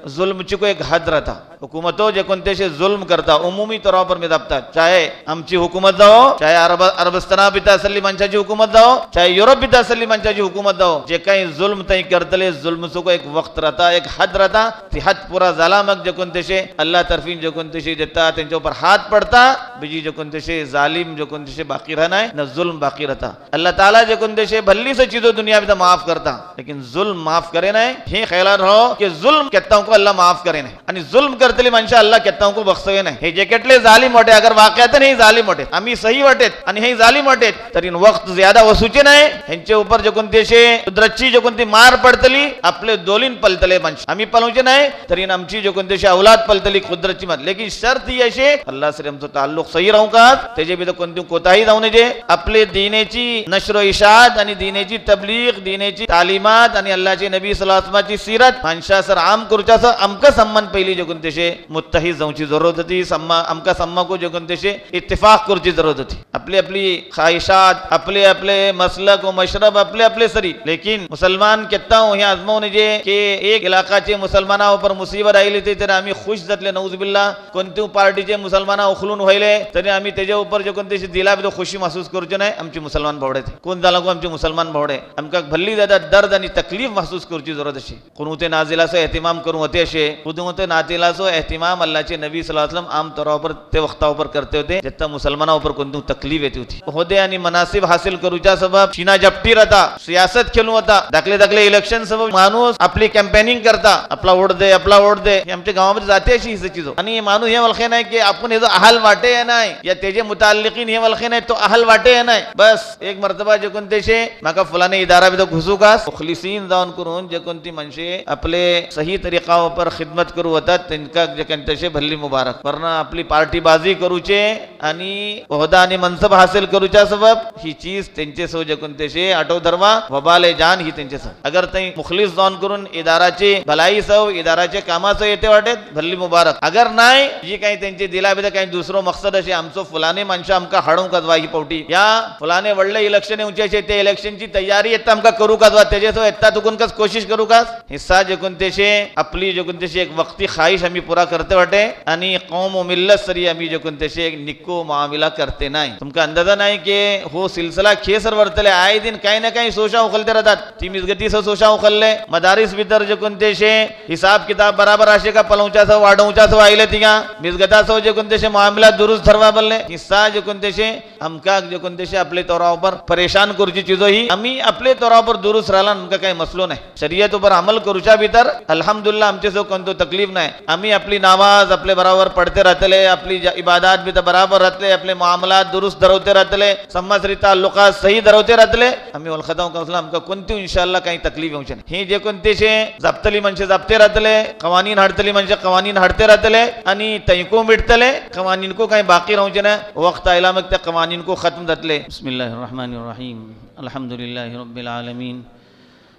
जुल्म ची को एक हद रहता हुकूमतों जे कोणतेशे जुल्म करता उमुमी तौरावर मी दाबतात चाहे आमची हुकूमत जाओ चाहे अरबस्ताना बिता असली माणसाची हुकूमत जाओ चाहे युरोप बिता असली माणसाची हुकूमत जाओ जे काही जुल्म तई करतले जुल्म को एक वक्त रहता एक हद रहता ती हद पूरा झाला मग जे कोणतेशे अल्लाह तरफीन जे कोणतेशे देता त्यांच्या ऊपर हाथ पड़ता बीजी जे कोणतेशे जालिम जे कोणतेशे बाकी रहना है न जुल्म बाकी रहता अल्लाह ताला जे कोणतेशे भल्ली से चीजों दुनिया में माफ करता लेकिन जुल्म माफ करे ना हे ख्याल रहो कि जुल्म केत्ताओं को अल्लाह माफ करे ना आणि जुल्म करतली माणसं अल्लाह केत्ताओं को बख्शवे नाही हे जे केटले जालिम वाटे अगर वाकयात नाही जालिम वाटे आम्ही सही वाटेत आणि हे जालिम वाटेत तरी वक्त ज्यादा वसूचे नाही ह्यांचे ऊपर जे कोणतेशे कुदरतची जे कोणती मार पडतली आपले दोलीन पलतले माणसं आम्ही पलवचे नाही तरी आमची जे कोणतेशे औलाद पलतली कुदरतची मार लेकिन शर्त ही अशी अल्लाह से आमचं ताल्लुक सही राहू का त्याचे बी कोणती कोताही जाऊ नये आपले दीनेची नशर इशाद आणि दीनेची तबलीग दीनेची तालीमात आणि अल्लाहचे नबी सल्लल्लाहु अलैहि वसल्लमची सीरत माणसा सर आम करूचा अमका सम्मान पहिली जे कोणतेशे मुत्तहिद जाऊची जरूरत होती अमका सम्मा को जे कोणतेशे इत्तिफाक करूची जरूरत होती आपली आपली ख्वाहिशात आपले आपले मसलक व मशरब आपले आपले सरी लेकिन मुसलमान केत्ता हे आजमावून जे के एक इलाकाचे मुसलमाना ऊपर मुसीबत आईली ते तर आम्ही खुश जातले नऊजुबिल्ला कोणत्या पार्टीचे मुसलमाना उखलून व्हायले तरी आम्ही त्याच्या ऊपर जे कोणतेशे दिला बी खुशी महसूस करूचे नाही आमची मुसलमान भावडे कोण झाला को आमचे मुसलमान भावडे आमका भल्ली दादा दर्द आणि तकलीफ महसूस करूची जरूरत अशी कुनूते नाजिलासो एहतिमाम करू होते असे कुनूते नाजिलासो एहतिमाम अल्लाहचे नबी सल्लल्लाहु अलैहि वसल्लम आम तौर पर ते वक्ता ऊपर करते होते जितना मुसलमाना ऊपर कोणती तकलीफ येते होती होदे आणि मनासिब हासिल करूच्या सबब चीना जपटी रहता सियासत खेळू होता दाखले दाखले इलेक्शन सबब माणूस आपली कॅम्पेनिंग करता आपला वोट दे आमच्या गावामध्ये जाते अशी ही चीज आणि माणूस हे वलखे नाही की आपण हे जो अहल वाटे आहे नाही या त्याचे मुताल्लिकीन हे वलखे नाही तो अहल वाटे आहे नाही बस एक मर्तबा जे कोणतेशे माका फलाने इदारा बी घुसू का मुखलिसीन जाऊन करून जे कोणती मनशे आपले सही तरीका ऊपर खिदमत करू होतात त्यांना जे कोणतेशे भल्ली मुबारक वरना आपली पार्टी बाजी करूचे आणि ओहदा आणि मनसब हासिल करूच्या सबब ही चीज त्यांचे सो जे कोणतेशे आटो धरवा वबाले जान ही त्यांचे सो अगर तई मुखलिस जाऊन करून इदाराची भलाई सव इदाराचे कामाचं येते वाटेत भल्ली मुबारक अगर नाही जी काही त्यांची दिला बी काही दुसरो मकसद असे आमचो फुलाने माणसं आमका हाडूंक कदवा ही पवटी या फुलाने वडले इलेक्शन येऊचे ते इलेक्शनची तयारी येता आमका करू कदवा त्याच्यासो येता तुकून कस कोशिश करू का हिस्सा जे कोणतेशे आपली जे कोणतेशे एक वक्ती ख्वाहिश आम्ही पूरा करते वाटे आणि कौम व मिल्लत सरी आम्ही जे कोणतेशे एक निक्को मामिला करते नाही तुमका अंदाजा नाही की हो सिलसिला खेसर वर्तले आए दिन काही ना काही सोशा उखलते राहतात ती मिसगती सोशा उखलले मदारिस भीतर जे कोणतेशे हिसाब किताब बराबर असे का पलवच्या सो वाढवच्या सो आईले तिगा मिसगता सो जे कोणतेशे मामिला दुरुस्त ठरवा बोलले हिस्सा जे कोणतेशे आमका जे कोणतेशे आपले तौरावर परेशान करूची चीजो ही आम्ही आपले तौरावर दुरुस्त राहिला आमका काही मसलो नाही शरीयत ऊपर अमल करूच्या भीतर अल्हम्दुलिल्लाह आमचे सो कोणतो तकलीफ नाही आम्ही आपली नमाज आपले बराबर पढ़ते रहतले आपली इबादत भी बराबर रहतले अपने मामलात दुरुस्त धरवते रहतले सम्मासरी ताल्लुकात सही धरवते रहतले आम्ही ओळखताव का आमका कोणती इंशाअल्लाह काही तकलीफ येऊचे नाही हे जे कोणतेशे जपतली मनशे जपते रहतले कवानीन हाडतली मनशे कवानीन हाडते रहतले आणि तैको मिटतले कवानीन को काही बाकी राहूचे ना वक्त आयला मग त्या कवानीन को खत्म जातले बिस्मिल्लाहिर रहमानिर रहीम अल्हम्दुलिल्लाहि रब्बिल आलमीन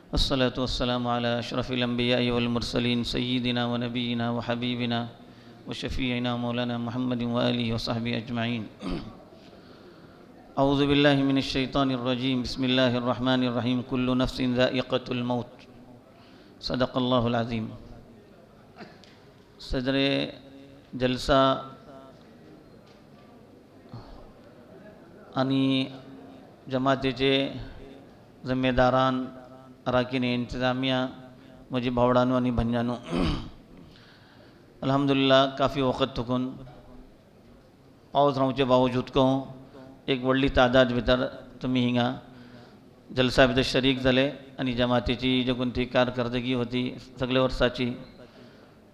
अस्सलातु वस्सलामु अला अशरफिल अंबिया वल मुरसलीन सय्यिदिना व नबीना व हबीबिना व शफीइना मौलाना मुहम्मद व आलिहि व सहबी अजमाइन औज़ु बिल्लाहि मिनश शैतानिर रजीम बिस्मिल्लाहिर रहमानिर रहीम कुल्लु नफ्सिन ज़ाइक़तुल मौत सदक़ल्लाहुल अज़ीम सदरे जलसा आणि जमातेचे जिम्मेदारान अराकीन इंतजामिया मुझे भावडानो आणि भंजानो अल्हम्दुलिल्लाह काफ़ी वक़्त तुकून पावस रावचे बावजूद को एक व्हडली तादाद भितर तुम्ही हिंगा जलसा भितर शरीक जाले आणि जमातीची जी कोणती कारकर्दगी होती सगळे वर्षाची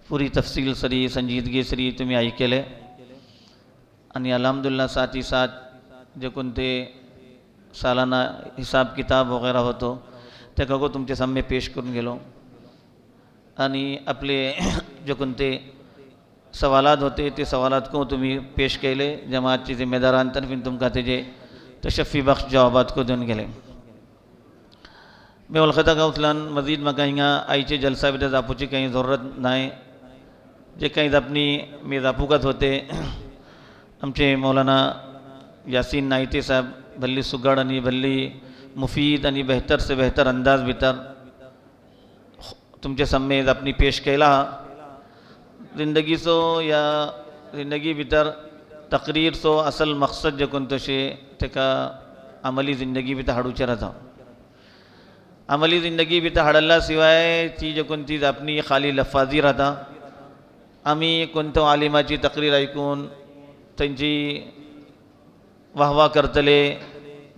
पूरी तफसील सरी संजीदगी सरी तुम्ही ऐकले आणि अल्हम्दुलिल्लाह साथ ही साथ जे कोणते सालाना हिसाब किताब वगैरह होतो ते को तुमचे सामने पेश करून गेलो आणि आपले जे कोणते सवालात होते ते सवालात को तुम्ही पेश केले जमातची जिम्मेदारांतर्फे तुमका तेजे तशफी बख्श जवाबात को देऊन गेले मैं ओळखता का उचलान मजीद म्हाका हिंगा आईचे जलसा भितर जावपाची काही जरूरत नाही जे काही जापणी मी जापूकात होते आमचे मौलाना यासीन नाईते साहब भल्ली सुगड़ आणि भल्ली मुफीद आणि बेहतर से बेहतर अंदाज भितर तुमचे सामने अपनी पेश केला जिंदगी सो या जिंदगी भितर तकरीर सो असल मकसद जे कोण तशे तेका अमली जिंदगी भितर हाडूचे राहता। अमली जिंदगी भितर हाडला शिवाय ती जे कोण ती आपली खाली लफाजी राहता। आम्ही कोणत्या आलिमाची तकरीर ऐकून त्यांची वाहवा करतले,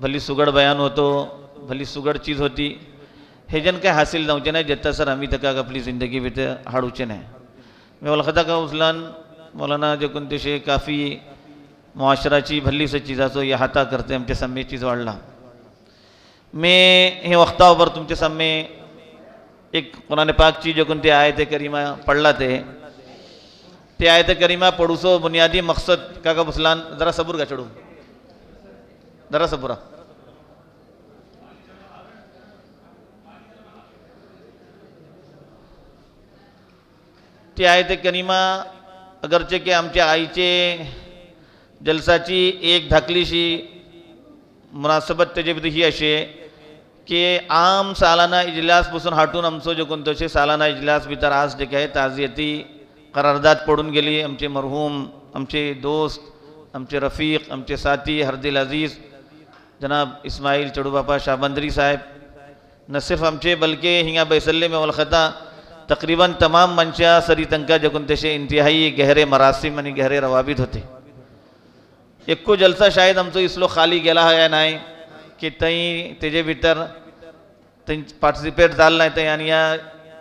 भली सुगड बयान होतो, भली सुगड चीज होती, हे जन काय हासिल जावचे नाही जेता सर आम्ही तका आपली जिंदगी भितर हाडूचे नाही। मैं वलखता का उस्लान मौलाना जो कोणते शे काफ़ी मुआशराची भली से चीज़ाचो इहाता करते आमचे सामने चीज़ वाढला। मैं हे वक्तावर तुमचे सामने एक कुरान पाकची जो कोणती आयत करीमा पढ़ला ते आयत करीमा पढ़ूसो बुनियादी मकसद काका उस्लान जरा सबूर का चढ़ू जरा सबूरा ती आयत करीमा अगरचे की आमच्या आईचे जलसाची एक धाकलीशी मुनासबत तेजे भितर ही अशे की आम सालाना इजलास पासून हाटून आमचो जो कोणतोशे सालाना इजलास भितर आज जे काय ताजियती करारदाद पडून गेली। आमचे मरहूम, आमचे दोस्त, आमचे रफीक, आमचे साथी हरदिल अजीज जनाब इस्माइल चड़ूबापा शाहबंदरी साहेब न सिर्फ आमचे बल्कि हिंगा बैसल्ले में वलखता तकरीबन तमाम मंशा सरी तंका जकुन तशे इंतहाई गहरे मरासिम आणि गहरे रवाबित होते। एक्को जलसा शायद आमचो इसलो खाली गेला है नाही की तई तेजे भितर तई पार्टिसिपेट जाल नाही तई आणि या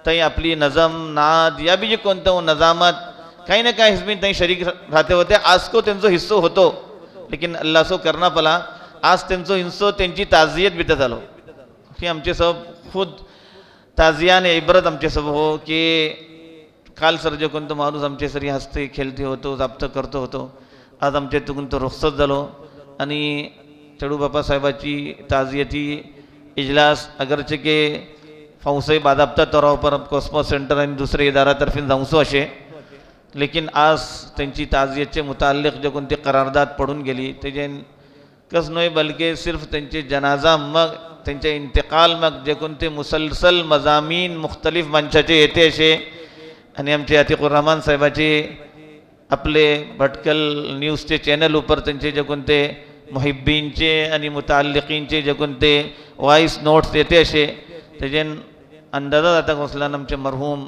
तई आपली नजम नाद या भी जे कोणतं नजामत काही ना काही हिस्मी तई शरीक राहते होते। आज को त्यांचो हिस्सो होतो लेकिन अल्लाह सो करना पला आज त्यांचो हिस्सो त्यांची ताजियत भितर झालो की आमचे सब खुद ताजियाने इबरत आमचे सब हो की काल सर जो कोणतो माणूस आमचे सरी हसते खेळते होतो जाप्त करतो होतो आज आमचे तुकून तो रुखसत झालो आणि चड़ूबापा साहेबाची ताजियती इजलास अगरचे के फौसे बादाबता तौर पर कॉस्मोस सेंटर आणि दुसरे इदारातर्फे जाऊसो असे लेकिन आज त्यांची ताजियतचे मुताल्लिक जो कोणती करारदाद पडून गेली तेजे कस नव्हे बल्कि सिर्फ त्यांचे जनाजा मग त्यांचे इंतकाल मग जे कोणते मुसलसल मजामीन मुख्तलिफ मंचाचे येते असे आणि आमचे अतिकुर रहमान साहेबाचे आपले भटकल न्यूजचे चॅनल ऊपर त्यांचे जे कोणते मुहिब्बींचे आणि मुताल्लिकींचे जे कोणते वॉइस नोट्स येते असे तेजेन अंदाजा जाता कसल्यान आमचे मरहूम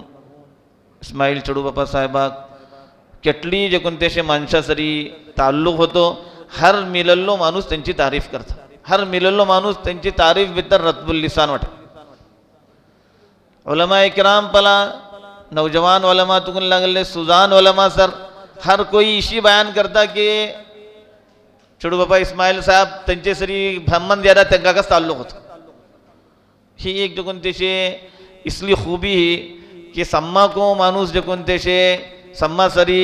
इस्माइल चड़ूबापा साहेबाक केटली जे कोणते असे माणसा सरी ताल्लुक होतो हर मिलल्लो माणूस त्यांची तारीफ करता हर मिलल्लो माणूस त्यांची तारीफ भितर रतबुल लिसान वाटे। उलमा इकराम पला नौजवान उलमा तुकुन लागले सुजान उलमा सर हर कोई इशी बयान करता कि चड़ूबापा इस्माइल साहब त्यांचे सरी ब्राह्मण ज्यादा त्यांका का ताल्लुक होता। ही एक जो कोणतेशे इसली खूबी ही कि सम्मा को माणूस जो कोणतेशे सम्मा सरी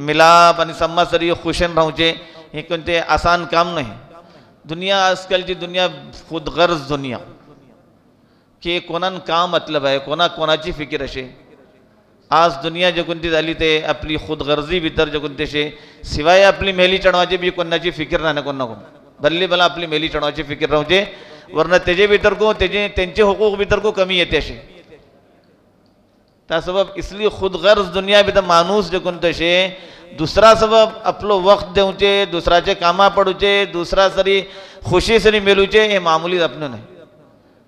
मिलाप आणि सम्मा सरी खुशन राहूचे हे कोणते आसान काम नाही। दुनिया आजकालची दुनिया खुदगर्ज दुनिया की कोणान का मतलब आहे कोणा कोणाची फिकीर असे आज दुनिया जे कोणती झाली ते आपली खुदगर्जी भितर जे कोणतेशे शिवाय आपली मेली चढवायची बी कोणाची फिकीर नाही कोणा कोण भल्ली भला आपली मेली चढवायची फिकीर राहूचे वरना तेजे भितर को तेजे त्यांचे हुकूक भितर को कमी येते असे त्या सबब इसलिए खुदगर्ज दुनिया भितर माणूस जे कोणतेशे दुसरा सबब आपलो वक्त देऊचे दुसराचे कामा पडूचे दुसरा सरी खुशी सरी मेलूचे हे मामूली अपने नाही।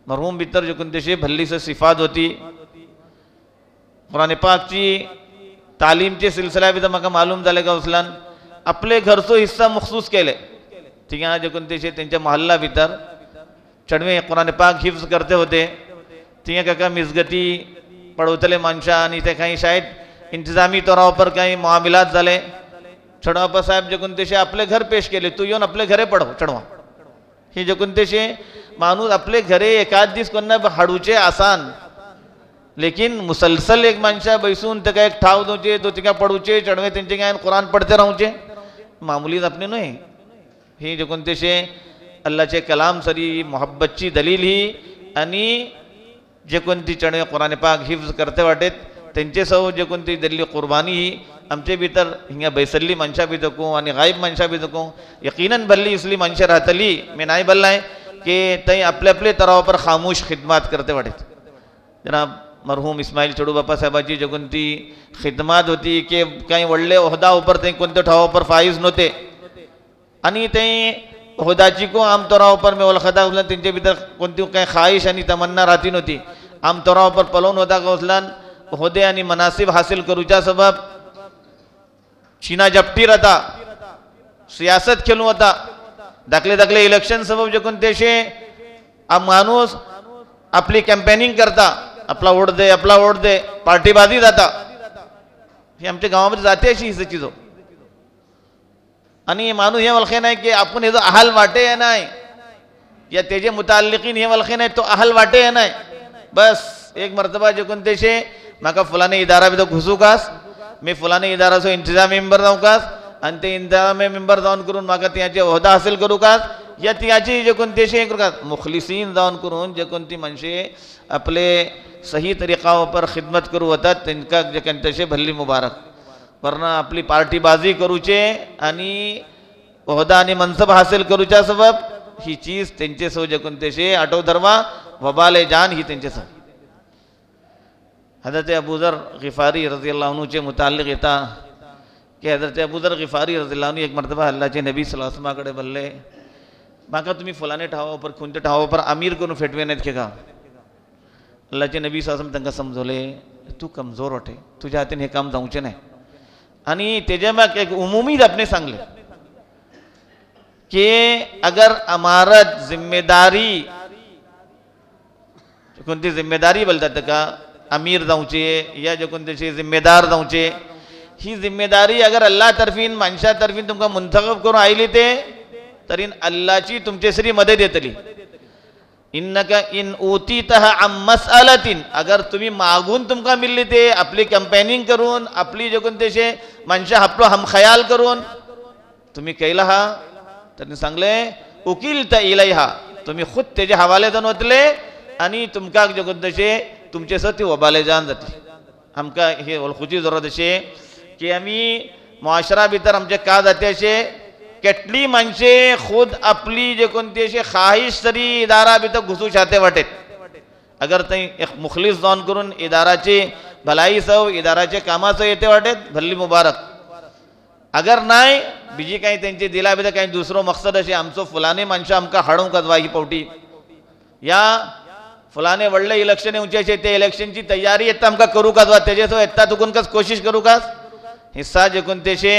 मरहूम भितर जो कोणतेशे भल्ली से सिफात होती कुरान पाकची तालीमचे सिलसिला भितर म्हाका मालूम जाले का उस्लान आपले घरचो हिस्सा मखसूस केले थिंगा जे कोणतेशे त्यांच्या महल्ला भितर चढवे कुरान पाक हिफ्ज करते होते थिंगा काका मिजगती पडवतले माणसा आणि ते काही शायद इंतजामी तौर पर काही मामलात झाले चढ़वापा साहेब जे कोणतेशे आपले घर पेश केले तू येऊन आपले घरे पडव चढवा हे जे कोणतेशे माणूस आपले घरे एकाच दिस कोणा हाडूचे आसान लेकिन मुसलसल एक माणसा बैसून ते एक ठाव दोचे तो तिका पडूचे चढवे त्यांचे काय कुरान पढ़ते राहूचे मामूली अपने नाही। हे जे कोणतेशे अल्लाहचे कलाम सरी मोहब्बतची दलील ही आणि जे कोणती चढवे कुरान पाक हिफ्ज करते वाटेत त्यांचे सौ जे कोणती दिल्ली कुर्बानी ही आमचे भितर हिंगा बैसल्ली मनशा भी दको आणि गायब मनशा भी दको यकीनन भल्ली इसली मनशा राहतली मैं नाही बोलना है कि तई अपने अपने तरह पर खामोश खिदमत करते वाटेत। जनाब मरहूम इस्माईल चेडू बापा साहेबाची जे कोणती खिदमत होती की काही व्हडले ओहदा उपर ते कोणत्या ठावा फाईज नव्हते आणि ते ओहदाची को आमतौरा पर मी वलखदा उचलन त्यांच्या भितर कोणती काही ख्वाहिश आणि तमन्ना राहती नव्हती आमतौरा पर पलवून होता का उचलन ओहदे आणि मनासिब हासिल करूच्या सबब चीना जपटी रहता सियासत खेलू होता दाखले दाखले इलेक्शन सबब जे कोणते शे माणूस आपली कॅम्पेनिंग करता आपला वोट दे पार्टीबाजी जाता ही आमच्या गावामध्ये जाते अशी ही चीज आणि माणूस हे वळखे नाही की आपण हे जो अहल वाटे आहे नाही या त्याचे मुताल्लिकीन हे वळखे नाही तो अहल वाटे आहे नाही बस एक मर्तबा जे कोणते शे माका फुलाने इदारा भी तो घुसू कास मी फुलाने इदारा सो इंतजामी मेंबर जाऊ कास आणि ते इंतजामी मेंबर जाऊन करून माका त्याचे ओहदा हासिल करू कास या त्याची जे कोणते शे करू कास मुखलिसीन जाऊन करून जे कोणती मनशे आपले सही तरीका पर खिदमत करू होतात त्यांना जे कोणते भल्ली मुबारक वरना आपली पार्टीबाजी करूचे आणि ओहदा आणि मनसब हासिल करूच्या सबब ही चीज त्यांचे सो जे कोणते शे आठव धर्मा वबाले जान ही त्यांचे सब हजरत अबू ज़र ग़िफ़ारी रज़ियल्लाहु अन्हु चे मुताल्लिक़ येता कि हजरत अबू ज़र ग़िफ़ारी रज़ियल्लाहु अन्हु एक मरतबा अल्लाहचे नबी सल्लल्लाहु अलैहि वसल्लम कडे बोलले माका तुम्ही फलाने ठावा पर कोणत्या ठावा पर अमीर करून फेटवे नाहीत की का अल्लाहचे नबी सल्लल्लाहु अलैहि वसल्लम त्यांना समजवले तू कमजोर वाटे तुझ्या हातीन हे काम जाऊचे नाही आणि तेजे मग एक उमूमी अपने सांगले कि अगर अमारत जिम्मेदारी कोणती जिम्मेदारी बोलतात का अमीर जाऊचे या जे कोणते जिम्मेदार जाऊचे ही जिम्मेदारी अगर अल्लाह तर्फीन माणसा तर्फीन तुमका मुंतखब करून आयली ते तरी अल्लाहची तुमचे श्री मदत येतली इन्नका इन उतीतहा अम मसअलतिन अगर तुम्ही मागून तुमका मिळली ते आपली कॅम्पेनिंग करून आपली जे कोणते माणसा आपलो हम खयाल करून तुम्ही केला हा तर सांगले उकिलता इलैहा तुम्ही खुद त्याचे हवाले जाऊन होतले आणि तुमका जे कोणते तुमचे सती वबाले जान जाते आमका हे ओळखूची जरूरत असे की आम्ही मुआशरा भितर आमचे का जाते असे केटली माणसे खुद आपली जे कोणती अशी ख्वाहिश तरी इदारा भितर घुसू शाते वाटेत अगर ते एक मुखलिस जाऊन करून इदाराची भलाई सव इदाराचे कामाचं येते वाटेत भल्ली मुबारक अगर नाही बीजी काही त्यांची दिला भितर काही दुसरो मकसद असे आमचो फुलाने माणसं आमका हाडूंक कजवा ही पावटी या फुलाने वडले इलेक्शन येऊचे ते इलेक्शनची तयारी येता आमका करू का त्याच्या येता तुकून कस कोशिश करू का हिस्सा जे कोणतेशे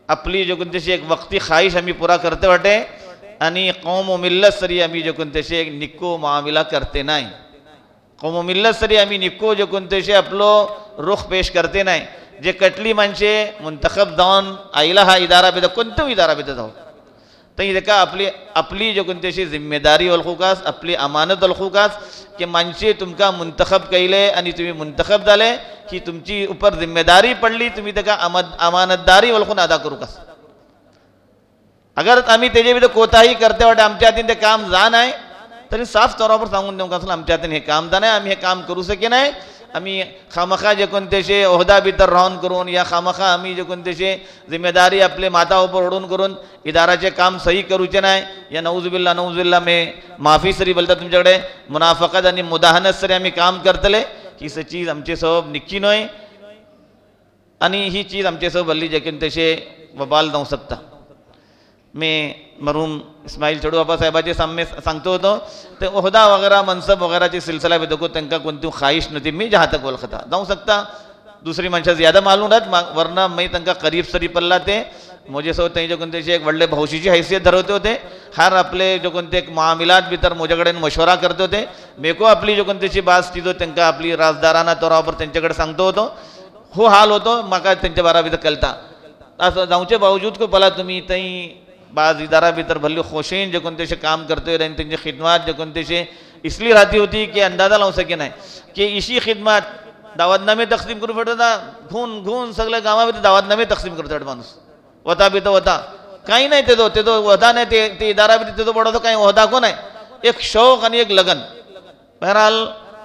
आपली जे कोणतेशी एक वक्ती ख्वाहिश आम्ही पुरा करते वाटे आणि कौम व मिल्लत सरी आम्ही जे कोणतेशे एक निक्को मामिला करते नाही कौम व मिल्लत सरी आम्ही निक्को जे कोणतेशे आपलो रुख पेश करते नाही जे कटली माणसे मुंतखब जाऊन आईला हा इदारा बेदा कोणतो इदारा बेदा जाऊ तरी देखा आपली आपली जे कोणतेशी जिम्मेदारी ओळखूकास आपली अमानत ओळखूकास की माणसे तुमका मुंतखब केले आणि तुम्ही मुंतखब झाले की तुमची उपर जिम्मेदारी पडली तुम्ही त्याका अमानतदारी ओळखून अदा करू कास अगर आम्ही त्याच्या विरुद्ध कोताही करते वाटे आमच्या हातीन ते काम जा नाही तरी साफ तौरावर सांगून देऊ का आमच्या हातीन हे काम जा नाही आम्ही हे काम करू शके नाही आम्ही खामखा जे कोणतेशे ओहदा भितर राहून करून या खामखा आम्ही जे कोणतेशे जिम्मेदारी आपले माथा उपर ओढून करून इदाराचे काम सही करूचे नाही या नऊजुबिल्ला मे माफी सरी बोलता तुमच्याकडे मुनाफकत आणि मुदाहनत सरी आम्ही काम करतले ही चीज आमचे सबब निक्की नय आणि ही चीज आमचे सबब हल्ली जे कोणतेशे वबाल जाऊ शकता मैं मरहूम इस्माईल चेडू बापा साहेबाचे सामने सांगतो होतो ते ओहदा वगैरह मनसब वगैरहचे सिलसिला भी देखो त्यांना कोणती ख्वाहिश नव्हती मी जहाँ तक ओळखता जाऊ शकता दुसरी माणसं ज्यादा मालूम राहत वरना मी त्यांना करीब सरी पडला ते मुझे सोबत त्यांच्या कोणत्याची एक वडले भाऊशीची हैसियत धरवते होते हर आपले जो कोणते एक मामिलात भितर माझ्याकडे मशवरा करते होते मेको आपली जो कोणत्याची बाज तिथं त्यांना आपली राजदाराना तोरावर त्यांच्याकडे सांगतो होतो हो हाल होतो माका त्यांच्या बारा भितर कळता असं जाऊचे बावजूद को पला तुम्ही तई बाज इदारा भीतर भल्ली खोशेन जे कोणतेशे काम करते रहे त्यांची खिदमत जे कोणतेशे इसलिए राहती होती की अंदाजा लावू सके नाही की इशी खिदमत दावतनामे तकसीम करू पडता घून घून सगळ्या गावामध्ये दावतनामे तकसीम करतात माणूस वता भी तो वता काही नाही ते तो वता नाही ते इदारा भी ते तो बडो काही वहदा को नाही एक शौक आणि एक लगन बहरहाल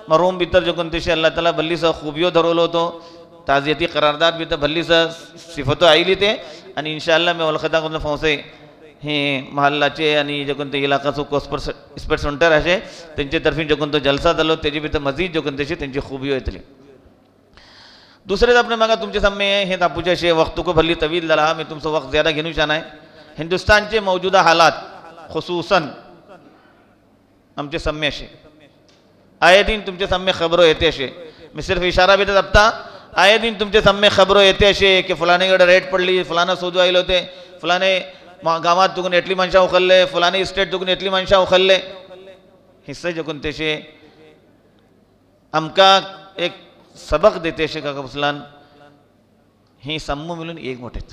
मरहूम भीतर जे कोणतेशे अल्लाह ताला भल्ली स खूबियो धरवलो होतो ताजियती करारदाद भीतर भल्ली स सिफतो आईली ते आणि इंशाअल्लाह मैं वलखता को फौसे हे महालाचे आणि जे कोणते इलाकाचो इस्पेट सेंटर असे त्यांचे तर्फे जे कोणतो जलसा जालो त्याची भितर मजीद जे कोणते त्यांची खूबी येतली. दुसरे अपने मागा तुमचे सामने हे दापूचे असे वक्त को भली तवील झाला मी तुमचं वक्त ज़्यादा घेणू आहे. हिंदुस्तानचे मौजूदा हालात खुसूसन आमचे सम्य असे आए दिन तुमचे सामने खबरो येते असे. मी सिर्फ इशारा भी दबता आए दिन तुमचे सामने खबरो येते असे की फलानेकडे रेट पडली, फलाना सोदू आयले होते, फलाने गावात तुकून एटली मनशा उखलले, फलाने इस्टेट तुकून एटली मनशा उखलले. हिस्से जे कोणते शे आमका एक सबक देते शे काका फुसलान ही सम्मू मिळून एक मोठेत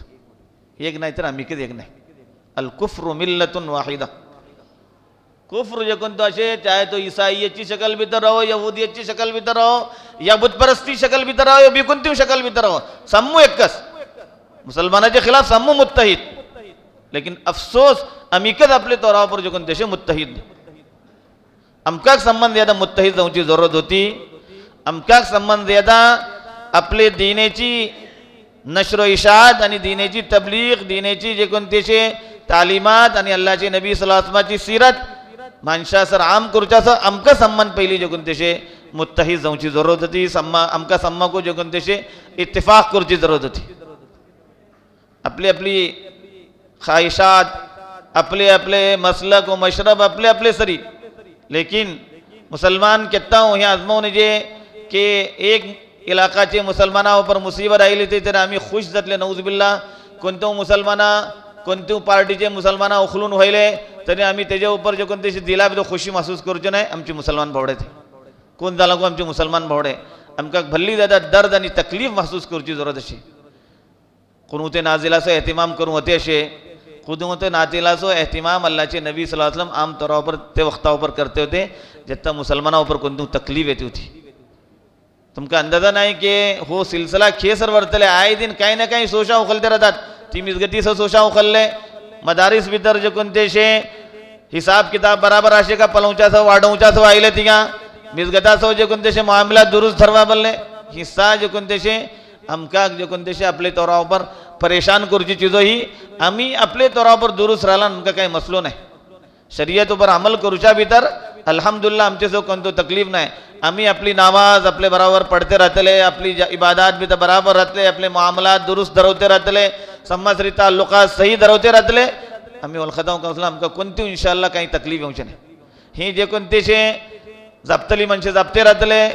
एक नाही तर आम्ही एक नाही. अल कुफ्र मिल्लतुन वाहिदा. कुफ्र जे कोणतो असे चाहे तो ईसाईची शकल भीतर रहो, यहूदियची शकल भीतर रहो, या बुतपरस्ती शकल भीतर रहो, या बिकुंती शकल भीतर रहो, सम्मू एकच. मुसलमानाच्या खिलाफ सम्मू मुत्तहिद. लेकिन अफसोस अमीकत आपले तौरावर पर जो कोणते शे मुत्तहिद. अमकाक संबंध यादा मुत्तहिद जाऊची जरूरत होती. अमकाक संबंध यादा आपले दीनेची नशर इशात आणि दीनेची तबलीग, दीनेची जे कोणते शे तालीमात आणि अल्लाहचे नबी सल्लल्लाहु अलैहि वसल्लमची सीरत माणसा सर आम करूच्यासं आमका संबंध पहिली जे कोणते शे मुत्तहिद जाऊची जरूरत होती. आमका सम्मा को जे कोणते शे इत्तिफाक करूची जरूरत होती. आपली आपली ख्वाहिशात, अपने अपने मसलक व मशरब अपने अपने सरी. लेकिन मुसलमान कहता हूँ यहाँ आजमावने जे कि एक इलाकाचे मुसलमाना पर मुसीबत आयली ते तर आम्ही खुश जातले नऊजबिल्ला. कोणत्या मुसलमाना कोणत्या पार्टीचे मुसलमाना उखलून व्हायले तरी आम्ही त्याच्या उपर जे कोणते दिला तो खुशी महसूस करूचे नाही. आमचे मुसलमान भावडे ते कोण झाला को आमचे मुसलमान भावडे आमका भल्ली जाता दर्द आणि तकलीफ महसूस करूची जरूरत अशी. कुनूते नाजिलाचो एहतिमाम करूं होते असे खुदूते नाजिलाचो एहतिमाम अल्लाहचे नबी सल्लल्लाहु अलैहि वसल्लम आम तौर पर ते वक्ता पर करते होते जितना मुसलमाना ऊपर कोणती तकलीफ येती होती. तुमका अंदाजा नाही की हो सिलसिला खेसर वर्तले आए दिन काही ना काही सोशा उखलते राहतात. ती मिसगतीसं सोशा उखलले मदारिस भितर जे कोणते शे हिसाब किताब बराबर असे का पलवच्यासं वाढवच्यासं वाहिले तिघा मिसगतासो जे कोणते शे मामला दुरुस्त ठरवा बोलले हिस्सा जे कोणते शे अमका जे कोणते शे आपले तौरावर पर परेशान करूची चीजो ही आम्ही आपले तौरावर पर दुरुस्त राहिला आमका काही मसलो नाही. शरीयत पर अमल करूच्या भीतर अल्हम्दुलिल्लाह आमचे सो कोणतो तकलीफ नाही. आम्ही आपली नामाज आपले बराबर पढ़ते राहतले, आपली इबादत भी बराबर राहतले, आपले मामलात दुरुस्त धरवते राहतले, समाजरी ताल्लुकात सही धरवते राहतले. आम्ही ओळखता कसला आमका कोणती इंशाअल्लाह काही तकलीफ येऊचे नाही. ही जे कोणते शे जापतली मनशे जापते राहतले,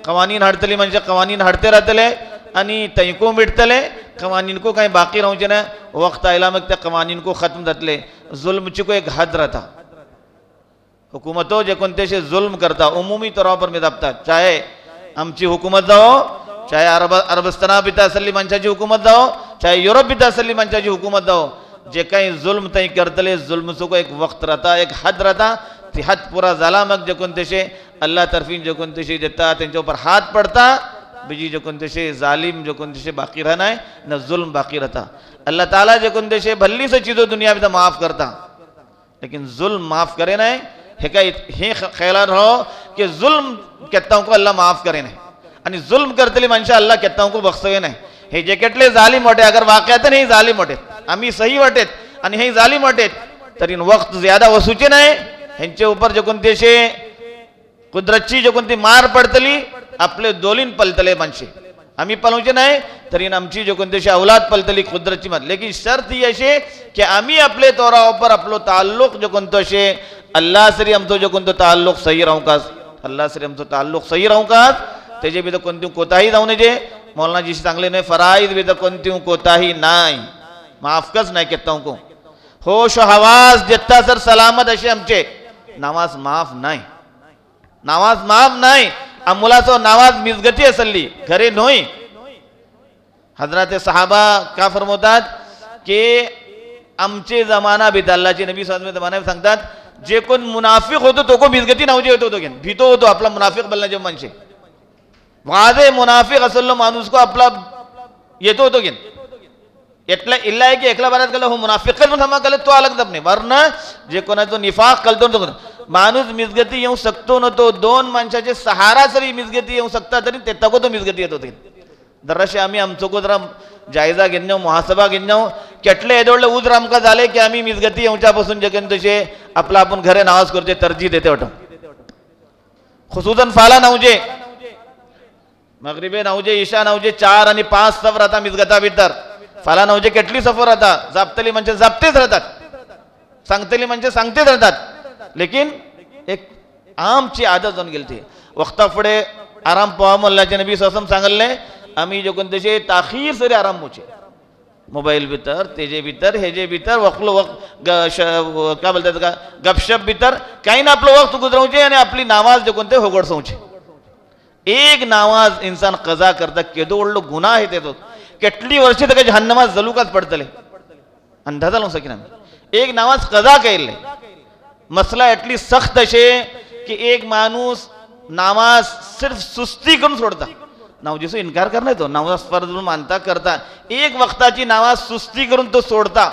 कवानीन हाडतली मनशे कवानीन हाडते राहतले आणि तैको मिटतले. कवानीन को काही बाकी राहूचे ना वक्त आयला मग त्या कवानीन को खत्म जातले. जुल्मची को एक हद रहता. हुकूमतों जे कोणते शे जुल्म करता उमूमी तौर पर मी दाबतात. चाहे आमची हुकूमत जाओ, चाहे अरबस्ताना भितर असली मनशाची हुकूमत जाओ, चाहे युरोप भितर असली मनशाची हुकूमत जाओ, जे काही जुल्म तई करतले जुल्मचो को एक वक्त रहता, एक हद रहता. ती हद पूरा झाला मग जे कोणते शे अल्लाह तरफीन जे कोणते शे देता त्यांच्या ऊपर हात पडता. बीजी जो कोणते शे जालिम जो कोणते शे बाकी रहना है न जुल्म बाकी रहता. अल्लाह ताला जो कोणते शे भल्ली से चीज़ों दुनिया में माफ़ करता लेकिन जुल्म माफ़ करे ना. हे ख्याल रहो कि जुल्म कहता हूँ को अल्लाह माफ़ करे नाही आणि जुल्म करतली मनशा अल्लाह कहता हूँ को बख्सवे नाही. हे जे केटले जालिम वाटे अगर वाकयात नाही जालिम वाटेत आम्ही सही वाटेत आणि हे जालिम वाटेत तरी वक्त ज्यादा वसूचे नाही. ह्यांचे ऊपर जो कोणते शे कुदरतची जो कोणती मार पडतली आपले दोलीन पलतले मनशे आम्ही पलवचे नाही तरी आमची जो कोणते शे औलाद पलतली कुदरतची मार. लेकिन शर्त ही अशी की आम्ही आपले तौरावर आपलो ताल्लुक जो कोणतो शे अल्लाह सरी आमचो जो कोणतो ताल्लुक सही राहू कास अल्लाह सरी आमचो ताल्लुक सही राहू कास त्याचे भितर कोणती कोताही जाऊ नये. मौलाना जी चांगले नाही फराईद भितर कोणती कोताही नाही माफ कस नाही कहता हूँ को होश हवास देता सर सलामत असे आमचे नमाज माफ नाही. नमाज माफ नाही. मुलाचो नमाज मिसगती असली घरे नोई. हजरत सहाबा का फरमवतात की आमचे जमाना भितर अल्लाहचे नबी सल्लल्लाहु अलैहि वसल्लम सांगतात जे कोण मुनाफिक होतो तो को मिसगती नावजे होतो तो भीतो होतो आपला मुनाफिक बोलण्याचे मनशे वादे मुनाफिक असलो माणूस को आपला येतो होतो घेन एटला इल्ला आहे की एकला बारात गेला हो मुनाफिक पण समा केले तो अलग दबने वरना जे कोणाचो निफाक कळतो तो माणूस मिसगती येऊ शकतो न तो दोन माणसाचे सहारा जरी मिसगती येऊ शकता तरी ते तको तो मिसगती येत होते. दरअशे आम्ही आमचो को जरा जायजा घेणं मुहासबा घेणं केटले येदोडले उजर आमकां जाले की आमी मिजगती येवच्या पासून जे तशे आपला आपूण घरे नावाज करचे तरजीह देते वटा खुसूसन फाला नावजे मगरिबे नावजे इशा नावजे 4 आणि 5 सफर आता मिजगता भितर फाला नावजे केटली सफर आता जापतली म्हणजे जापतेच राहतात सांगतली म्हणजे सांगतेच राहतात लेकिन एक आमची आदत जावन गेली ती वक्ता फुडें आराम पोवा मोल्लाचे नबी ससम सांगले आमी जे कोण तशे ताखीर सरी आराम पोवचे मोबाईल भितर तेजे भितर हेजे भितर वक्लो काय बोलतात का गपशप भितर काही ना आपलं वक्त गुजरवचे आणि आपली नामाज जे कोणते होगडसवचे एक नामाज इंसान कजा करता केदो व्हडलो गुन्हा आहे तेजो केटली वर्षे ताका जहन्नमात जलूकाच पडतले अंदाजा लावंक सकिना एक नामाज कजा केल्ले मसला एटली सख्त अशे की एक माणूस नामाज सिर्फ सुस्ती करून सोडता नावजेचो इन्कार करना तो नामाज फर्ज मानता करता एक वक्ताची नामाज सुस्ती करून तो सोडता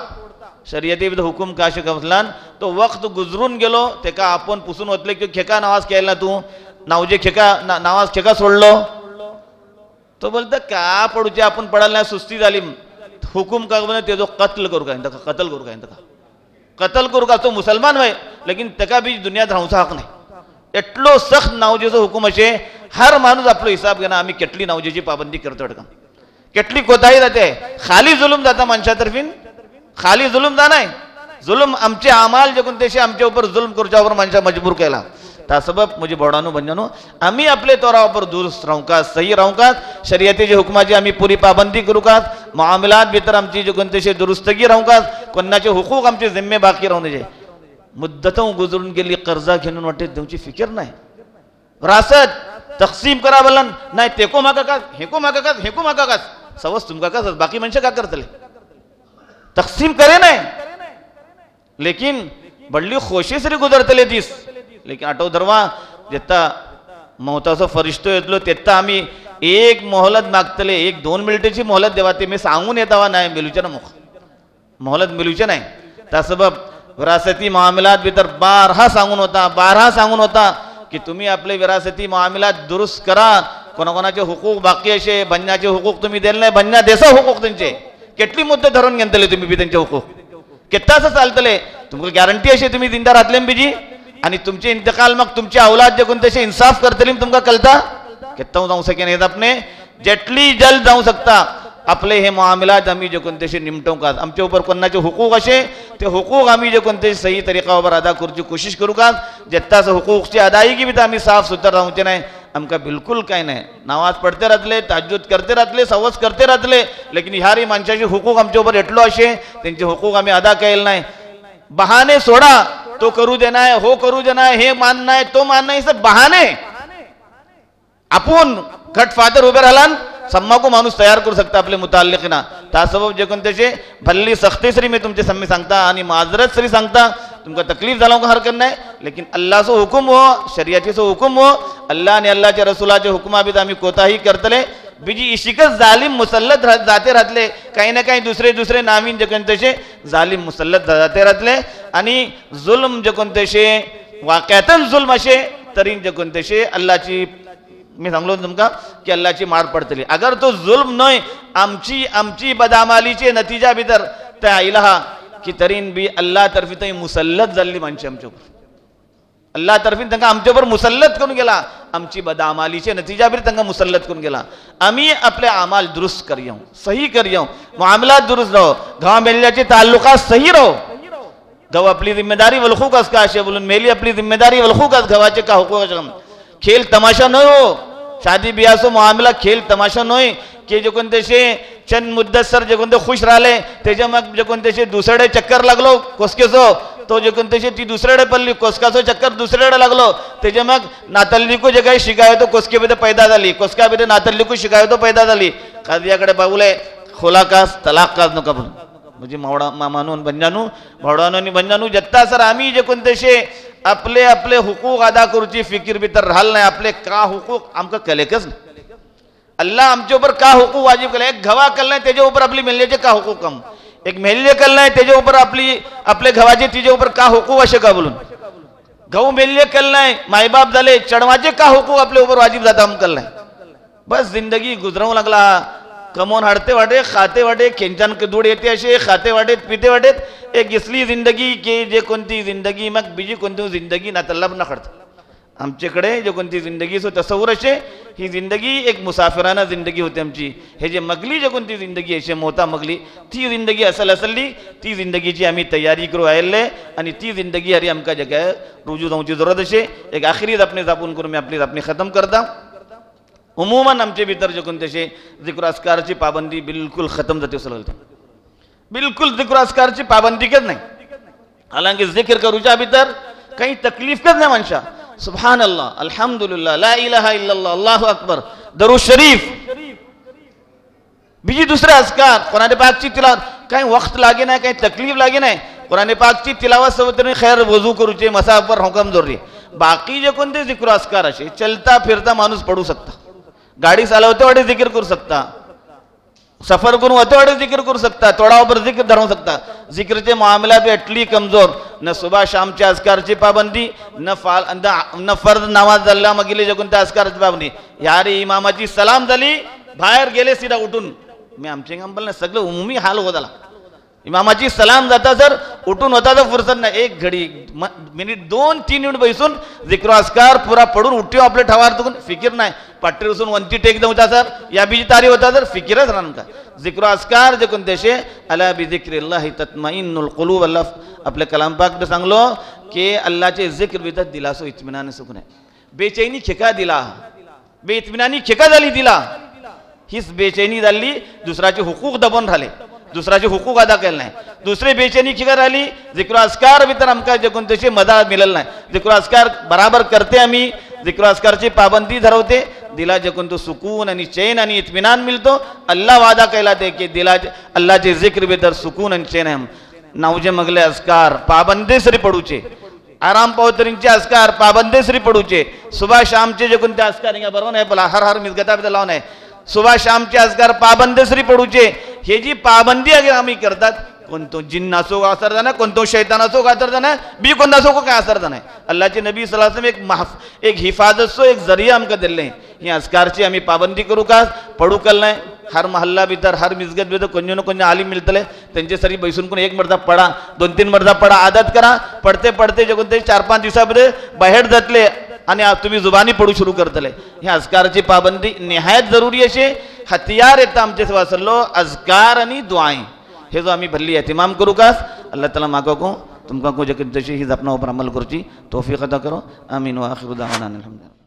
शर्यती भितर हुकूम काशे कसलान तो वक्त गुजरून गेलो तेका आपण पुसून वतले की खेका नामाज केला तू नावजे खेका नामाज खेका सोडलो तो बोलता का पडूचे आपण पडायला सुस्ती झाली हुकूम का तेजो कत्ल करू काय ताका कत्ल करू काय ताका कत्ल करू का तो मुसलमान वय लेकिन तेका बी दुनियात रावचा हक नाही एटलो सख्त नावजेचो हुकूम अशे हर माणूस आपलो हिसाब घेना आम्ही केटली नावजेची पाबंदी करतो का केटली कोताही जाते खाली जुलूम जाता मनशा तर्फीन खाली जुलूम जानाय जुलूम आमचे अमाल जे कोण तशे आमच्या उपर जुलूम करच्या उपर मनशा मजबूर केला त्या सबब म्हजी भोडानो बंजानो आम्ही आपले तोरा उपर दुरुस्त रावकात सही रावकात शर्यतीचे हुकमाची आम्ही पुरी पाबंदी करूकात मुआमलात भितर आमची जे कोण तशे दुरुस्तगी रावकात कोणाचे हुकूक आमचे जिम्मे बाकी रावून जे मुद्दतों गुजरून गेली कर्जा घेऊन वाटे देवची फिकीर नाही रासत तकसीम करा बोलन नाही तेको माका का हेको माका का हेको माका का सवस तुमका का बाकी मनशे का करतले तकसीम करे नाही लेकिन बडली खोशी सरी गुजरतले दीस लेकिन आठव धरवा जेत्ता मौताचो फरिश्तो येतलो तेत्ता आम्ही एक मोहलत मागतले 1-2 मिनिटाची मोहलत देवा ते मी सांगून येतावा नाही मिलूचे ना मुख मोहलत मिलूचे नाही त्या सबब विरासती मामलात भितर 12 सांगून होता की तुम्ही आपले विरासती मामलात दुरुस्त करा कोणाकोणाचे हुकूक बाकी असे बन्याचे हुकूक तुम्ही दिले नाही बन्या देसा हुकूक त्यांचे केटली मुद्दे धरून घेतले तुम्ही बी त्यांचे हुकूक कित्तास चालतले तुमका गॅरंटी अशी तुम्ही दिनदार राहतले बीजी आणि तुमचे इंतकाल मग तुमचे औलाद जे कोण तसे इन्साफ करतले तुमका कळता कित्ता जाऊ सके नाही आपणे जेटली जल्द जाऊ शकता आपले हे मामलात आम्ही जे कोण तसे निमटवकात आमच्या उपर कोणाचे हुकूक असे ते हुकूक आम्ही जे कोणते सही तरीकावर अदा करची कोशिश करूकात जेत्ताच हुकूकची अदायगी बी आम्ही साफ सुथर राहूचे नाही आमका बिलकुल काय नाही नामाज पडते राहतले ताज्जुद करते राहतले सवस करते राहतले लेकिन ह्यारी माणसाचे हुकूक आमच्या उपर एटलो असे त्यांचे हुकूक आम्ही अदा केले नाही बहाने सोडा तो करू दे नाही हो करू दे नाही हे मान नाही तो मान नाही सब बहाने आपण घट फादर उभे राहलान सम्माको माणूस तयार करू शकता आपले मुताल्लिकीना त्या सबब जे कोण त्याचे भल्ली सख्ती सरी मी तुमचे सम्मी सांगता आणि माजरत सरी सांगता तुमका तकलीफ झाला का हरकत नाही लेकिन अल्लाहचो हुकूम हो शर्यतीचो हुकूम हो अल्लाह आणि अल्लाहच्या रसूलाचे हुकुमा बी आम्ही कोताही करतले बीजी इशिकच जालिम मुसल्लत जाते राहतले काही ना काही दुसरे नावीन जे कोण तसे जालिम मुसल्लत जाते राहतले आणि जुल्म जे कोण तसे वाक्यातन जुल्म असे तरी जे कोण तसे अल्लाहची मी सांगलो तुमका की अल्लाहची मार पडतली अगर तो जुल्म नाही आमची बदामालीचे नतीजा भितर त्या आईला की तरीन बी अल्लाह तर्फी तरी मुसल्लत झाली माणसे आमच्या अल्लाह तर्फीन तांकां आमच्या बरोबर मुसल्लत करून गेला आमची बदामालीचे नतीजा भितर तांकां मुसल्लत करून गेला आम्ही आपले अमाल दुरुस्त करयो सही करयो मुआमलात दुरुस्त रहो गांव मेल्याचे ताल्लुकात सही रहो गाव आपली जिम्मेदारी वलखूक अस का असे बोलून मेली आपली जिम्मेदारी वलखूक अस गव्हाचे का हुकूक खेल तमाशा नहीं हो शादी ब्याह मामला खेल तमाशा नहीं की जो कोण तसे चंद मुद्दत सर जे कोणते खुश राहिले त्याच्या मग जे कोण तसे दुसरेडे चक्कर लागलो कोसकेचो तो जे कोण तसे ती दुसरेडे पडली कोसकाचो चक्कर दुसरेडे लागलो त्याच्या मग नातल्लीको जे काही शिकायतो कोसके भितर पैदा झाली कोसका भितर नातल्लीको शिकायतो पैदा झाली काजयाकडे बागुले खोला कास तलाक कास नका बोल म्हणजे मावडा मामानू बंजानू भावडानो आणि बंजानू जत्ता सर आम्ही जे कोण तसे आपले आपले हुकूक अदा करूची फिकीर भितर राहल नाही आपले का हुकूक आमका कलेकच नाही अल्लाह आमच्या ऊपर का हुकूक वाजिब केला एक गवा केला नाही त्याच्या ऊपर आपली मेल्ल्याचे का हुकूक कम एक मेल्ले केला नाही त्याच्या ऊपर आपले गव्हाचे तिच्या ऊपर का हुकूक असे का बोलून गहू मेल्ले केला नाही मायबाप झाले चढवाचे का हुकूक आपल्या ऊपर वाजिब जाता हम केला नाही बस जिंदगी गुजरावू लागला कमोन हाडते वाटे खाते वाटे खेंचान दूड येते असे खाते वाटेत पिते वाटेत एक इसली जिंदगी के जे कोणती जिंदगी मग बीजी कोणती जिंदगी ना तल्लब ना खडत आमच्याकडे जे कोणती जिंदगी सो तसवूर असे ही जिंदगी एक मुसाफिराना जिंदगी होती आमची हे जे मगली जे कोणती जिंदगी असे मोता मगली ती जिंदगी असली ती जिंदगीची आम्ही तयारी करू आयले आणि ती जिंदगी हरी आमका जे काय रुजू जाऊची जरूरत असे एक आखरी अपने जापून करून मी आपली खतम करता उमूमन आमचे भितर जे कोणते असे जिक्र अस्कारची पाबंदी बिलकुल खतम जाते असं लागतं बिलकुल जिक्र अस्कारची पाबंदी कच नाही हालांकि जिक्र करूच्या भितर काही तकलीफ कच नाही माणसा सुभान अल्लाह अल्हम्दुलिल्लाह ला इलाहा इल्लल्लाह अल्लाहु अकबर दरूद शरीफ बीजी दुसरे अस्कार कुरान पाक ची तिलावत काही वक्त लागे नाही काही तकलीफ लागे नाही कुरान पाक ची तिलावत सोबत खैर वजू करूचे मसाफ पर हुकम जरूरी बाकी जे कोणते जिक्र अस्कार असे चलता फिरता माणूस पडू शकता गाडी चालवते वाटे जिक्र करू शकता सफर करून होते वाटे जिक्र करू शकता थोड़ा ऊपर जिक्र धरू शकता जिक्रचे मामला भी एटली कमजोर न सुबह शामचे अस्कारची पाबंदी न फर्ज नमाज झाला मगिले जे कोणत्या अस्कारची पाबंदी यारे इमामाची सलाम झाली बाहेर गेले सीधा उठून मी आमचे काम बोलणे सगळं उमुमी हाल होत आला इमामाची सलाम जाता सर उठून होता तर फुरसत नाही एक घडी मिनिट 2-3 मिनिट बैसून जिक्र अस्कार पुरा पडून उठ्यो आपले ठवार तुकून फिकीर नाही पाट्टी उसून वंती टेक देऊचा सर या बीजी तारी होता सर फिकीरच राहणार का जिक्र अस्कार जे कोणते शे अला बि जिक्रिल्लाहि तत्मइन्नुल कुलूब अल्लाह आपल्या कलाम पाक सांगलो की अल्लाहचे जिक्र विदत दिलासो इत्मिनान सुकून बेचैनी खेका दिला बेइत्मिनानी खेका झाली दिला हीच बेचैनी झाली दुसराचे हुकूक दबून राहिले दुसराचे हुकूक अदा केले नाही दुसरे बेचैनी खिगर आली जिक्र अस्कार भितर आमका जे कोणतेशी मदत मिळेल नाही जिक्र अस्कार बराबर करते आम्ही जिक्र अस्कारची पाबंदी धरवते दिला जे कोणतो सुकून आणि चैन आणि इत्मिनान मिळतो अल्लाह वादा केला ते की दिला अल्लाहचे जिक्र भितर सुकून आणि चैन आहे नावजे मगले अस्कार पाबंदे सरी पडूचे आराम पावतरींचे अस्कार पाबंदे सरी पडूचे सुबह शामचे जे कोणते अस्कार बरोबर नाही बोला हर हर मिसगता भितर लावून आहे सुबह शामचे अस्कार पाबंदेसरी पडूचे हे जी पाबंदी अगर आम्ही करतात कोणतो जिन्न असो का असर जाना कोणतो शैतान असो का असर जाना बी कोणता असो काय असर जाना अल्लाहचे नबी सल्लल्लाहु अलैहि वसल्लम एक हिफाजत सो एक जरिया आमका दिले ही अस्कारची आम्ही पाबंदी करू का पडू कल नाही हर महल्ला भितर हर मिसगत भितर कोण कोण आलिम मिळतले त्यांचे सरी बैसून कोण एक मर्दा पडा 2-3 मर्दा पडा आदत करा पडते पडते जे कोणते 4-5 दिवसामध्ये बाहेर जातले आणि तुम्ही जुबानी पडू सुरू करतले ह्या अजकारची पाबंदी निहायत जरुरी असे हथियार येतं आमचे वाचलो अजकार आणि दुआई हे जो आम्ही भल्ली एहतिमाम करू का अल्लाह ताला मागो को तुमका को जकी तशी ही अपना ऊपर अमल करूची तौफीक अता करो आमीन व आखिर दावाना अल्हम्दुलिल्लाह।